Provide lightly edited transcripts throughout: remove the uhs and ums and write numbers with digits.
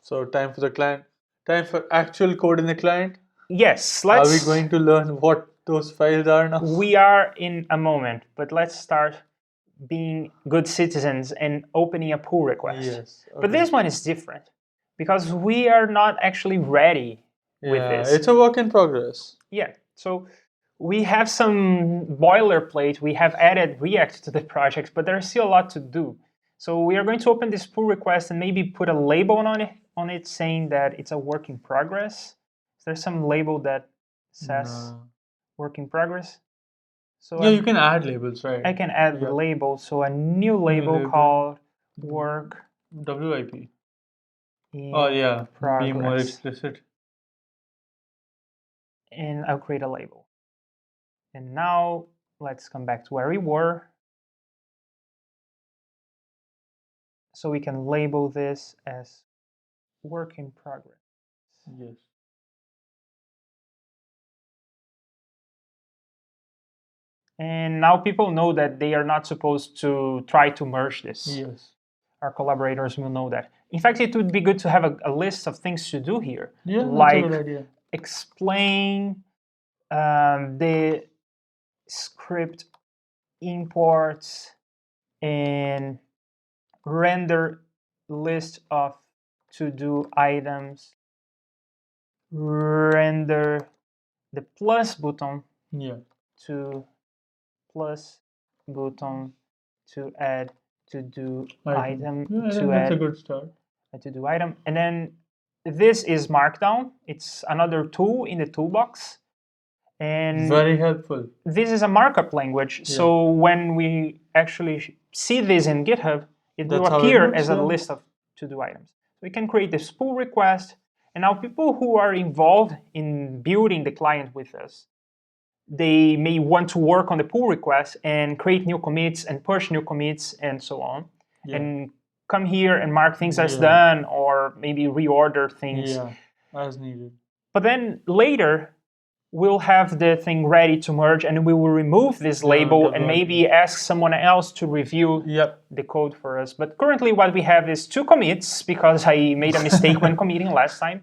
So time for the client, time for actual code in the client. Yes, Are we going to learn what those files are now? We are in a moment, but let's start being good citizens and opening a pull request. Yes. But this one is different because we are not actually ready with this. It's a work in progress. Yeah. So we have some boilerplate. We have added React to the project, but there's still a lot to do. So we are going to open this pull request and maybe put a label on it saying that it's a work in progress. Is there some label that says work in progress? So yeah, you can add labels, right? I can add the label. So a new label called work WIP. in progress. Be more explicit. And I'll create a label. And now let's come back to where we were. So we can label this as work in progress. Yes. And now people know that they are not supposed to try to merge this. Yes. Our collaborators will know that. In fact, it would be good to have a list of things to do here. Yeah, like that's a good idea. Explain the script imports and render list of to-do items, render the plus button to plus button to add to-do item to that's add a good start. A to-do item. And then this is Markdown. It's another tool in the toolbox. And very helpful. This is a markup language. So when we actually see this in GitHub, it will appear as a list of to-do items. We can create this pull request. And now people who are involved in building the client with us, they may want to work on the pull request and create new commits and push new commits and so on. And come here and mark things as done or maybe reorder things. As needed. But then later, we'll have the thing ready to merge and we will remove this label and maybe ask someone else to review the code for us. But currently what we have is 2 commits because I made a mistake when committing last time.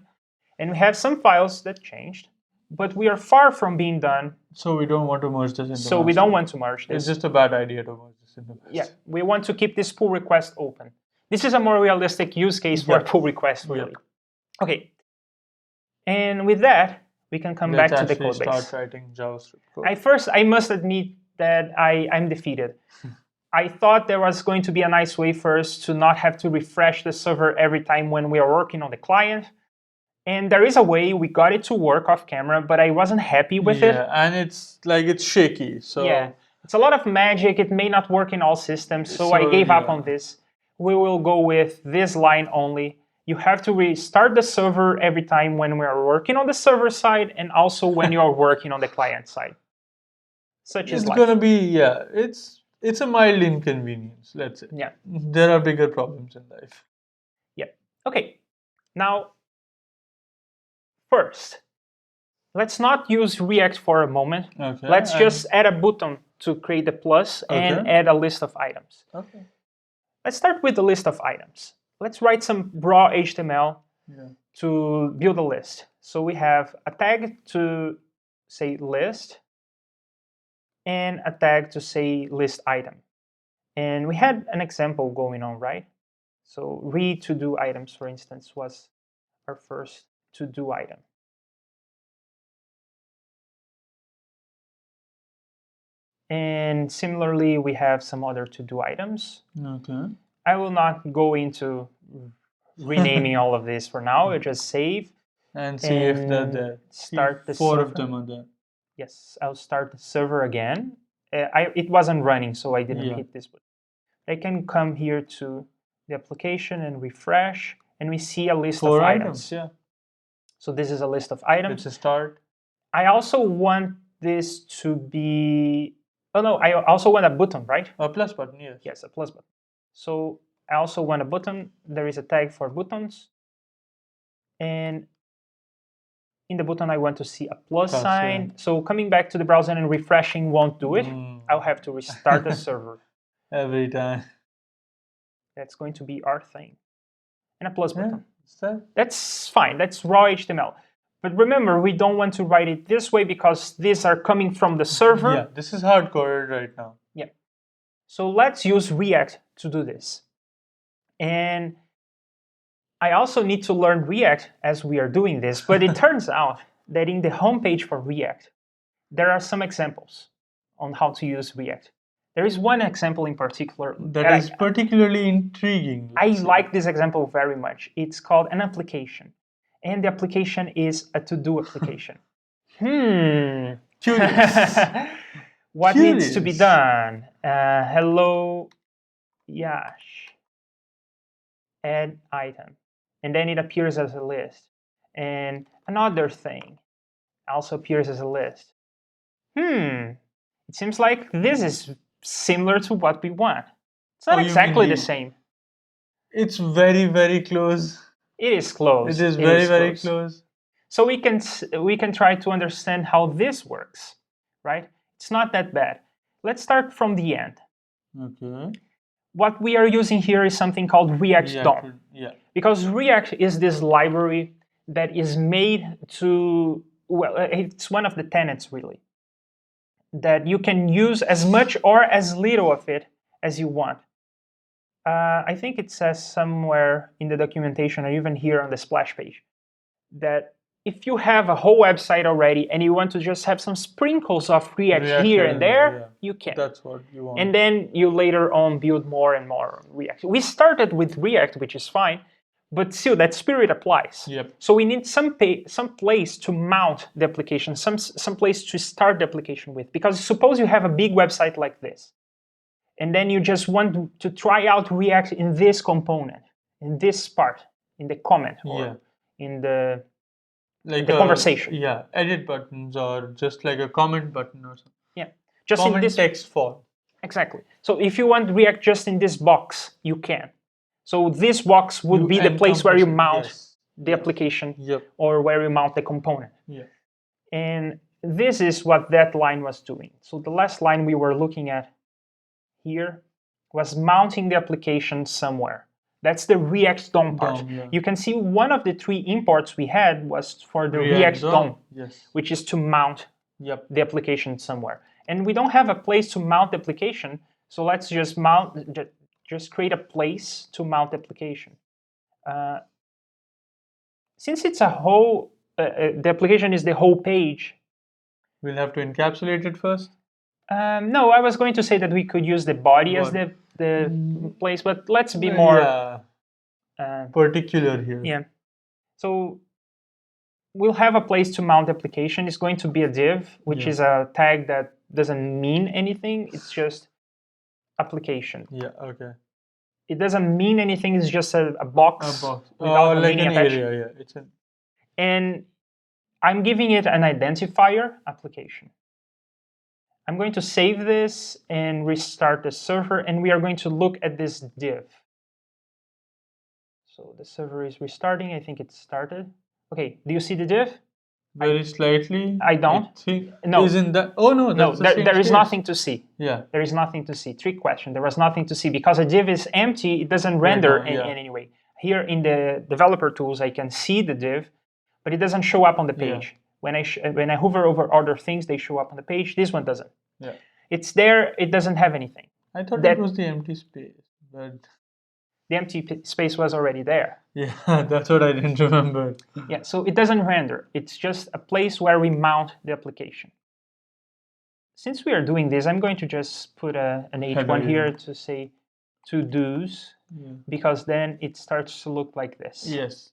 And we have some files that changed, but we are far from being done. So we don't want to merge this into So we don't want to merge this. It's just a bad idea to merge this into master. Yeah, we want to keep this pull request open. This is a more realistic use case for a pull request, really. Okay. And with that, we can come back to the code base. Start writing JavaScript code. First, I must admit that I'm defeated. I thought there was going to be a nice way for us to not have to refresh the server every time when we are working on the client. And there is a way. We got it to work off camera, but I wasn't happy with it. And it's shaky. So it's a lot of magic. It may not work in all systems, so I gave up on this. We will go with this line only. You have to restart the server every time when we are working on the server side and also when you are working on the client side. Such is life. It's going to be, it's a mild inconvenience, let's say. Yeah. There are bigger problems in life. Yeah. Okay. Now, first, let's not use React for a moment. Okay. Let's just add a button to create the plus and add a list of items. Okay. Let's start with the list of items. Let's write some raw HTML to build a list. So we have a tag to say list and a tag to say list item. And we had an example going on, right? So read to-do items, for instance, was our first to-do item. And similarly, we have some other to-do items. Okay. I will not go into renaming all of this for now. I'll just save. And see if start the 4 server. of them are there. Yes, I'll start the server again. It wasn't running, so I didn't hit this button. I can come here to the application and refresh, and we see a list of items. So this is a list of items. It's a start. I also want this to be... Oh, no, I also want a button, right? A plus button, yes. Yes, a plus button. So I also want a button. There is a tag for buttons. And in the button, I want to see a plus sign. Yeah. So coming back to the browser and refreshing won't do it. I'll have to restart the server. Every time. That's going to be our thing. And a plus button. That's fine. That's raw HTML. But remember, we don't want to write it this way because these are coming from the server. Yeah, this is hard-coded right now. Yeah. So let's use React to do this. And I also need to learn React as we are doing this. But it turns out that in the homepage for React, there are some examples on how to use React. There is one example in particular that is particularly intriguing. I like this example very much. It's called an application. And the application is a to-do application. Curious. What needs to be done? Hello, Yash. Add item. And then it appears as a list. And another thing also appears as a list. It seems like this is similar to what we want. It's not exactly the same. It's very, very close. It is close. It is very, very close. So we can try to understand how this works, right? It's not that bad. Let's start from the end. Okay. What we are using here is something called React DOM. Yeah. Because React is this library that is made to, well, it's one of the tenets really, that you can use as much or as little of it as you want. I think it says somewhere in the documentation or even here on the splash page that if you have a whole website already and you want to just have some sprinkles of React here and there, you can. That's what you want. And then you later on build more and more React. We started with React, which is fine, but still that spirit applies. Yep. So we need some place to mount the application, some place to start the application with. Because suppose you have a big website like this, and then you just want to try out React in this component, in this part, in the comment, or in the conversation. Yeah, edit buttons or just like a comment button or something. Yeah, just comment in this text form. Exactly. So if you want React just in this box, you can. So this box would be the place where you mount the application or where you mount the component. Yeah. And this is what that line was doing. So the last line we were looking at here was mounting the application somewhere. That's the React DOM part. You can see one of the 3 imports we had was for the React DOM, which is to mount the application somewhere. And we don't have a place to mount the application, so let's just create a place to mount the application. Since it's a whole, the application is the whole page. We'll have to encapsulate it first? No, I was going to say that we could use the body as the place, but let's be more particular here. Yeah. So we'll have a place to mount the application. It's going to be a div, which is a tag that doesn't mean anything. It's just application. Yeah, okay. It doesn't mean anything. It's just a box. A box. Without like an attached. area, yeah. It's and I'm giving it an identifier application. I'm going to save this and restart the server, and we are going to look at this div. So the server is restarting. I think it started. Okay, do you see the div? Very slightly. I don't. No. Isn't that? Oh no, that's there is nothing to see. Yeah. There is nothing to see. Trick question. There was nothing to see because a div is empty. It doesn't render in any way. Here in the developer tools, I can see the div, but it doesn't show up on the page. When I hover over other things, they show up on the page. This one doesn't. Yeah. It's there. It doesn't have anything. I thought that was the empty space, but the empty space was already there. Yeah, that's what I didn't remember. Yeah, so it doesn't render. It's just a place where we mount the application. Since we are doing this, I'm going to just put an H1 here to say TODOOSE, because then it starts to look like this. Yes,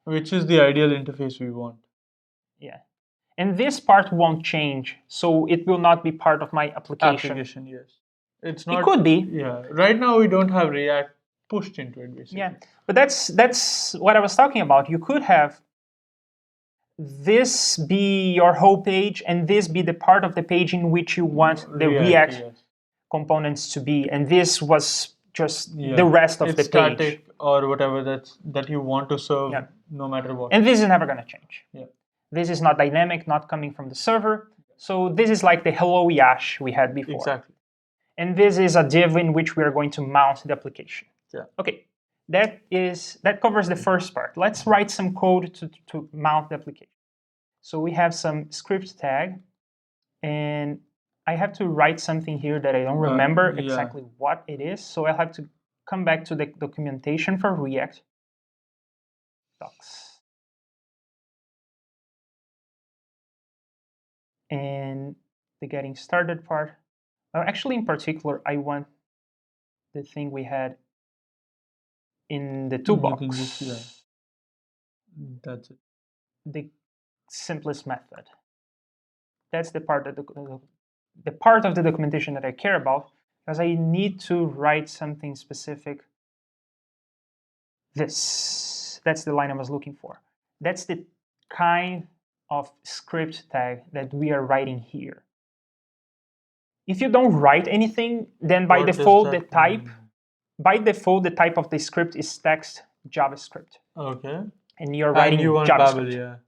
which is the ideal interface we want. Yeah. And this part won't change, so it will not be part of my application. Yes. It's not. It could be. Yeah. Right now we don't have React pushed into it, basically. Yeah, but that's what I was talking about. You could have this be your whole page, and this be the part of the page in which you want the React components to be, and this was just the rest of the page. Static or whatever that you want to serve, no matter what. And this is never going to change. Yeah. This is not dynamic, not coming from the server. So this is like the hello Yash we had before. Exactly. And this is a div in which we are going to mount the application. Yeah. Okay, that covers the first part. Let's write some code to mount the application. So we have some script tag, and I have to write something here that I don't remember exactly what it is. So I'll have to come back to the documentation for React docs. And the getting started part. Actually, in particular, I want the thing we had in the toolbox. That's it. The simplest method. That's the part that the part of the documentation that I care about, because I need to write something specific. That's the line I was looking for. That's the kind of script tag that we are writing here. If you don't write anything, then by default the type of the script is text JavaScript. Okay. And you're writing JavaScript.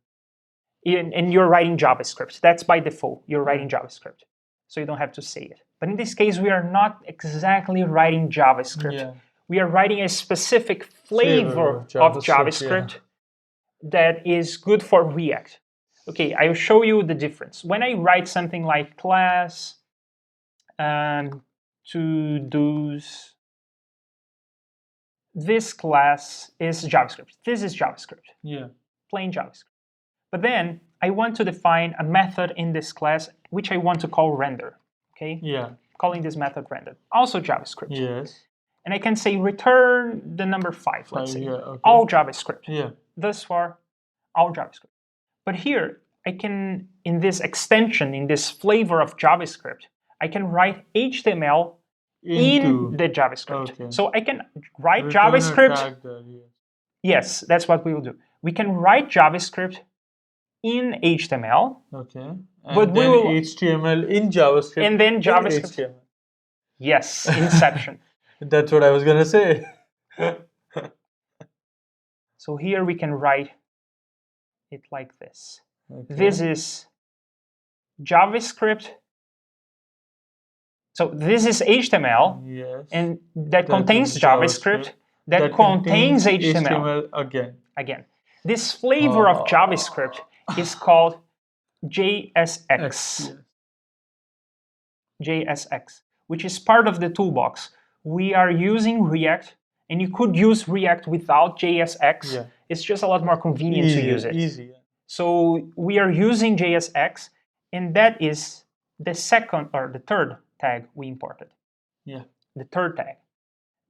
And you're writing JavaScript. That's by default. You're writing JavaScript. So you don't have to say it. But in this case, we are not exactly writing JavaScript. Yeah. We are writing a specific flavor of JavaScript that is good for React. Okay, I will show you the difference. When I write something like class TODOOSE, this class is JavaScript. This is JavaScript. Yeah. Plain JavaScript. But then I want to define a method in this class which I want to call render. Okay? Yeah. Calling this method render. Also JavaScript. Yes. And I can say return the number 5, let's say. Yeah, okay. All JavaScript. Yeah. Thus far, all JavaScript. But here, I can, in this extension, in this flavor of JavaScript, I can write HTML in the JavaScript. Okay. So I can write JavaScript. Yes, that's what we will do. We can write JavaScript in HTML. Okay. And then HTML in JavaScript. And then JavaScript. HTML. Yes, inception. That's what I was going to say. So here we can write it like this. Okay. This is JavaScript. So this is HTML, yes, and that contains JavaScript, that contains HTML. Again. This flavor of JavaScript is called JSX. JSX, which is part of the toolbox. We are using React, and you could use React without JSX. Yeah. It's just a lot more convenient to use it. Easy. So we are using JSX, and that is the second or the third tag we imported. Yeah. The third tag.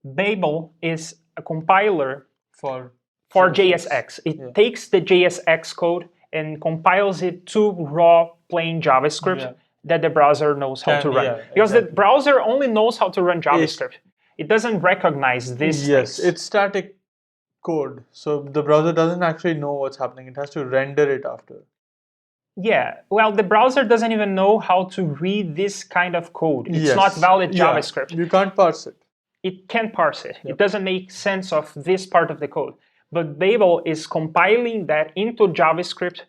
Babel is a compiler for JSX. It takes the JSX code and compiles it to raw plain JavaScript that the browser knows how to run. Because the browser only knows how to run JavaScript. It doesn't recognize this. Yes, it's static code. So the browser doesn't actually know what's happening. It has to render it after. Yeah, well, the browser doesn't even know how to read this kind of code. It's not valid JavaScript. You can't parse it. It can't parse it. Yep. It doesn't make sense of this part of the code. But Babel is compiling that into JavaScript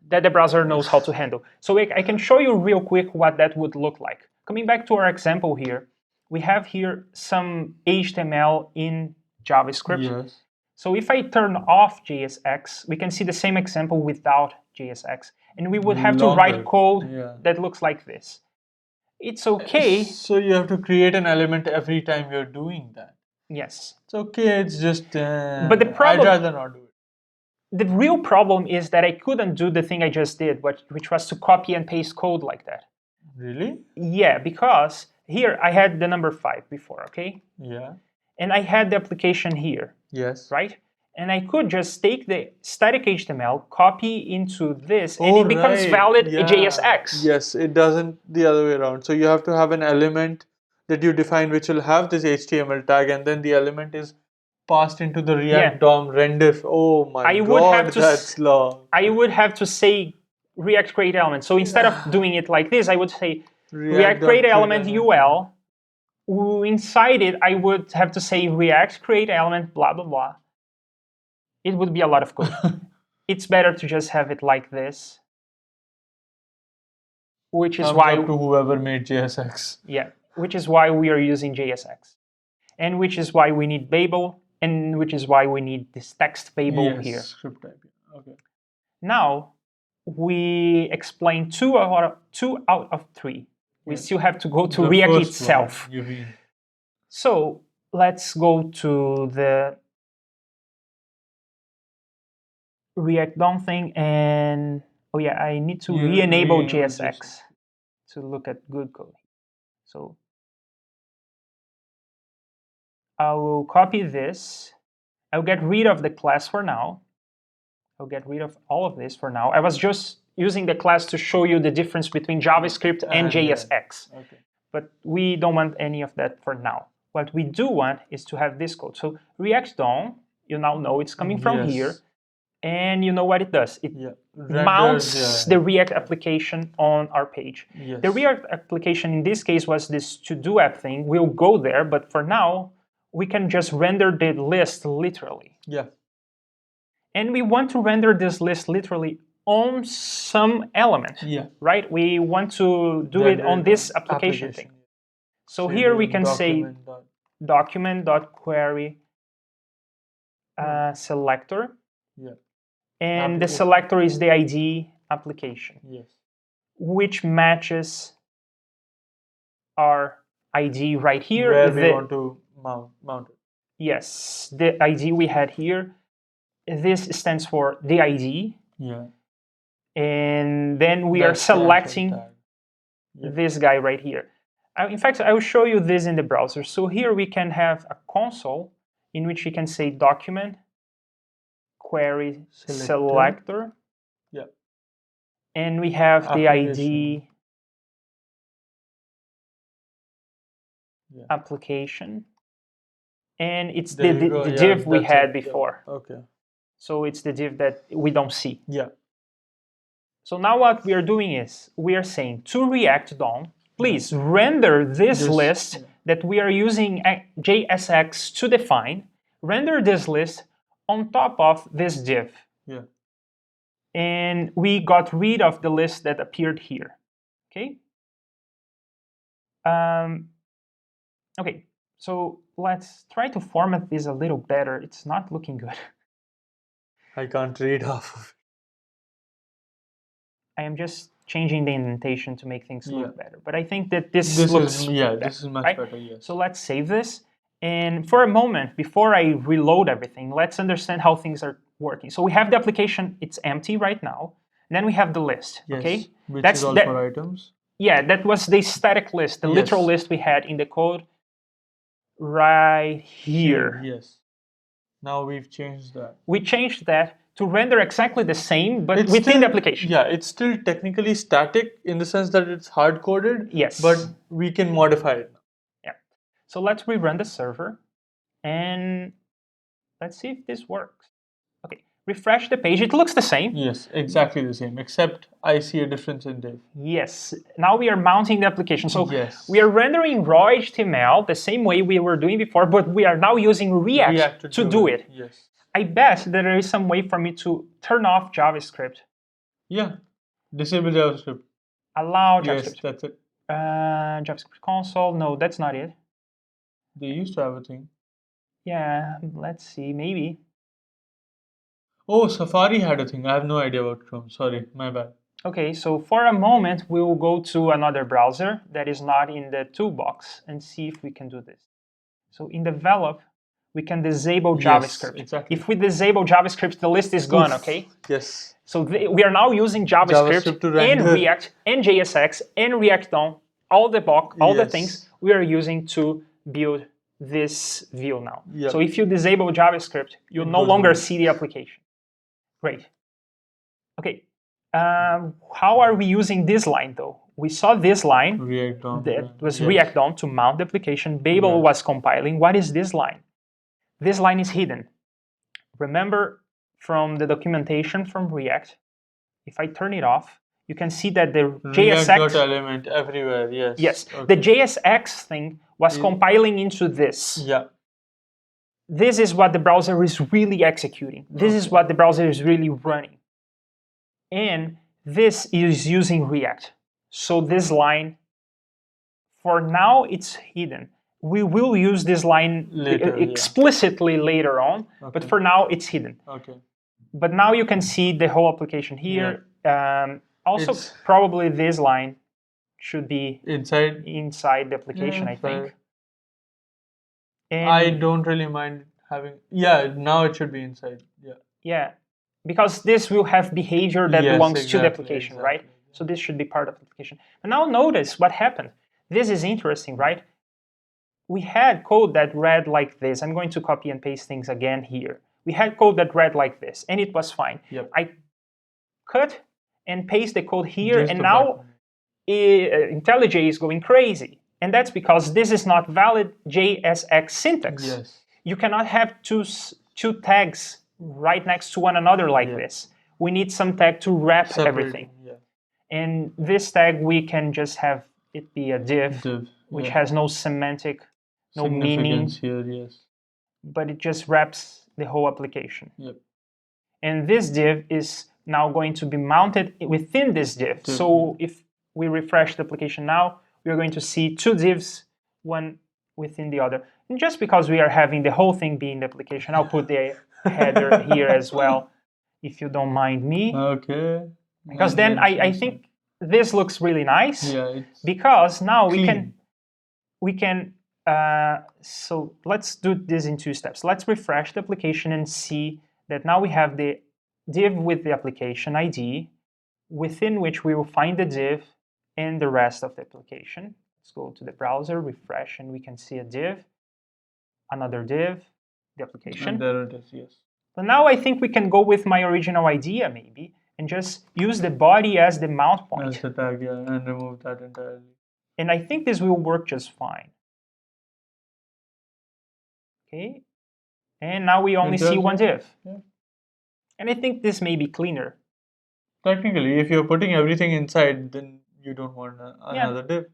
that the browser knows how to handle. So I can show you real quick what that would look like. Coming back to our example here, we have here some HTML in JavaScript. Yes. So if I turn off JSX, we can see the same example without JSX. And we would have to write code that looks like this. It's okay. So you have to create an element every time you're doing that. Yes. It's okay, it's just, but the problem, I'd rather not do it. The real problem is that I couldn't do the thing I just did, which was to copy and paste code like that. Really? Yeah, because here I had the number 5 before, okay? Yeah. And I had the application here. Yes. Right? And I could just take the static HTML, copy into this, and it becomes valid JSX. Yes, it doesn't the other way around. So you have to have an element that you define which will have this HTML tag, and then the element is passed into the React DOM render. Oh my God, that's long. I would have to say React create element. So instead of doing it like this, I would say React create element UL. Inside it, I would have to say React create element blah, blah, blah. It would be a lot of code. It's better to just have it like this. Which is why... up to whoever made JSX. Yeah, which is why we are using JSX. And which is why we need Babel and which is why we need this text table here. Script type. Okay. Now we explain 2 out of 3. We still have to go to React itself. You mean. So let's go to the React DOM thing, and oh yeah, I need to re-enable JSX to look at good code. So I will copy this. I'll get rid of the class for now. I'll get rid of all of this for now. I was just using the class to show you the difference between JavaScript and JSX. Okay. But we don't want any of that for now. What we do want is to have this code. So React DOM, you now know it's coming from here. And you know what it does. It mounts the React application on our page. The React application in this case was this to-do app thing. We'll go there, but for now, we can just render the list literally. And we want to render this list literally on some element, right? We want to do it on this application thing. So here we can say document.query selector. And the selector is the ID application, which matches our ID right here. Where we want to mount it. Yes, the ID we had here. This stands for the ID. And then we are selecting this guy right here. In fact, I will show you this in the browser. So here we can have a console in which we can say document query selector. And we have the ID application. And it's the div we had before. So it's the div that we don't see. So now what we are doing is we are saying to React DOM, please render this list that we are using JSX to define. Render this list on top of this div. And we got rid of the list that appeared here. Okay. Okay. So let's try to format this a little better. It's not looking good. I can't read half of it. I am just changing the indentation to make things look better. But I think that this looks better, this is much better, So let's save this. And for a moment, before I reload everything, let's understand how things are working. So we have the application, it's empty right now. And then we have the list, okay? Which is all for items. Yeah, that was the static list, the literal list we had in the code right here. Now we've changed that. We changed that to render exactly the same, but within the application. It's still technically static in the sense that it's hard-coded. But we can modify it. So let's rerun the server, and let's see if this works. Okay, refresh the page. It looks the same. Yes, exactly the same, except I see a difference in div. Yes, now we are mounting the application. So we are rendering raw HTML the same way we were doing before, but we are now using React to do it. I bet that there is some way for me to turn off JavaScript. Disable JavaScript. Allow JavaScript. Yes, that's it. JavaScript console. No, that's not it. They used to have a thing. Let's see, maybe. Oh, Safari had a thing. I have no idea about Chrome. Sorry, my bad. Okay, so for a moment, we will go to another browser that is not in the toolbox and see if we can do this. So in develop, we can disable JavaScript. If we disable JavaScript, the list is gone, okay? So we are now using JavaScript and React and JSX and React DOM, all the things we are using to build this view now. So if you disable JavaScript, you'll no longer see the application. Great. Okay. How are we using this line though? We saw this line that was React DOM to mount the application. Babel was compiling. What is this line? This line is hidden. Remember from the documentation from React, if I turn it off, you can see that the JSX element everywhere. The JSX thing was compiling into this. This is what the browser is really executing. This is what the browser is really running. And this is using React. So this line, for now, it's hidden. we will use this line later, explicitly later on, but for now it's hidden. But now you can see the whole application here. Also, probably this line should be inside the application, I think. And I don't really mind having, now it should be inside. Yeah, because this will have behavior that belongs to the application, right? So this should be part of the application. And now notice what happened. This is interesting, right? We had code that read like this. I'm going to copy and paste things again here. We had code that read like this, and it was fine. I cut and paste the code here, and now IntelliJ is going crazy. And that's because this is not valid JSX syntax. You cannot have two tags right next to one another like this. We need some tag to wrap everything. And this tag, we can just have it be a div which has no semantic, no meaning here, but it just wraps the whole application. And this div is now going to be mounted within this div. So if we refresh the application now, we are going to see two divs, one within the other. And just because we are having the whole thing be in the application, I'll put the header here as well, if you don't mind me. Because then I think this looks really nice. Because now we can so let's do this in 2 steps. Let's refresh the application and see that now we have the div with the application ID, within which we will find the div and the rest of the application. Let's go to the browser, refresh, and we can see a div, another div, the application. And there it is, So now I think we can go with my original idea, maybe, and just use the body as the mount point. As the tag, and remove that entirely. And I think this will work just fine. Okay, and now we only see one div. And I think this may be cleaner. Technically, if you're putting everything inside, then you don't want another div.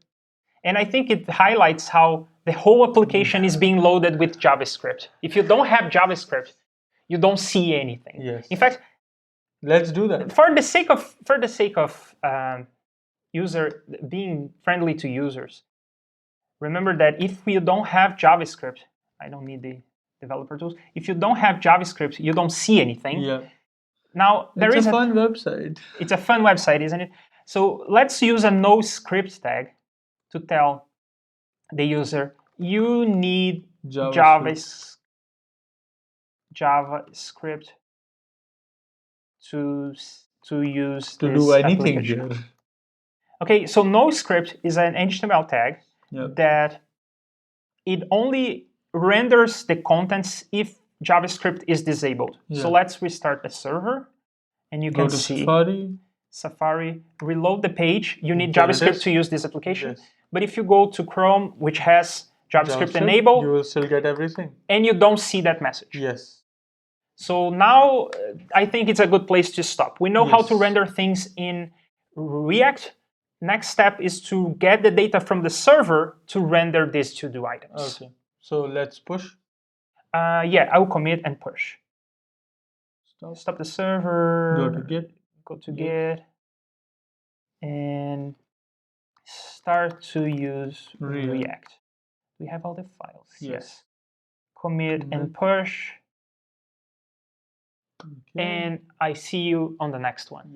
And I think it highlights how the whole application is being loaded with JavaScript. If you don't have JavaScript, you don't see anything. In fact, let's do that. For the sake of user being friendly to users, remember that if you don't have JavaScript, I don't need the developer tools. If you don't have JavaScript, you don't see anything. Now it's a fun website. It's a fun website, isn't it? So let's use a no script tag to tell the user you need JavaScript to use to this do anything application. here. Okay, so no script is an HTML tag that it only renders the contents if JavaScript is disabled. So let's restart the server, and you can see Safari, reload the page. You need JavaScript to use this application. But if you go to Chrome, which has JavaScript enabled, you will still get everything. And you don't see that message. So now I think it's a good place to stop. We know how to render things in React. Next step is to get the data from the server to render these to-do items. So let's push. I will commit and push. Stop the server. Go to Git. Go to Git. And start to use React. We have all the files. Yes. Commit and push. And I see you on the next one.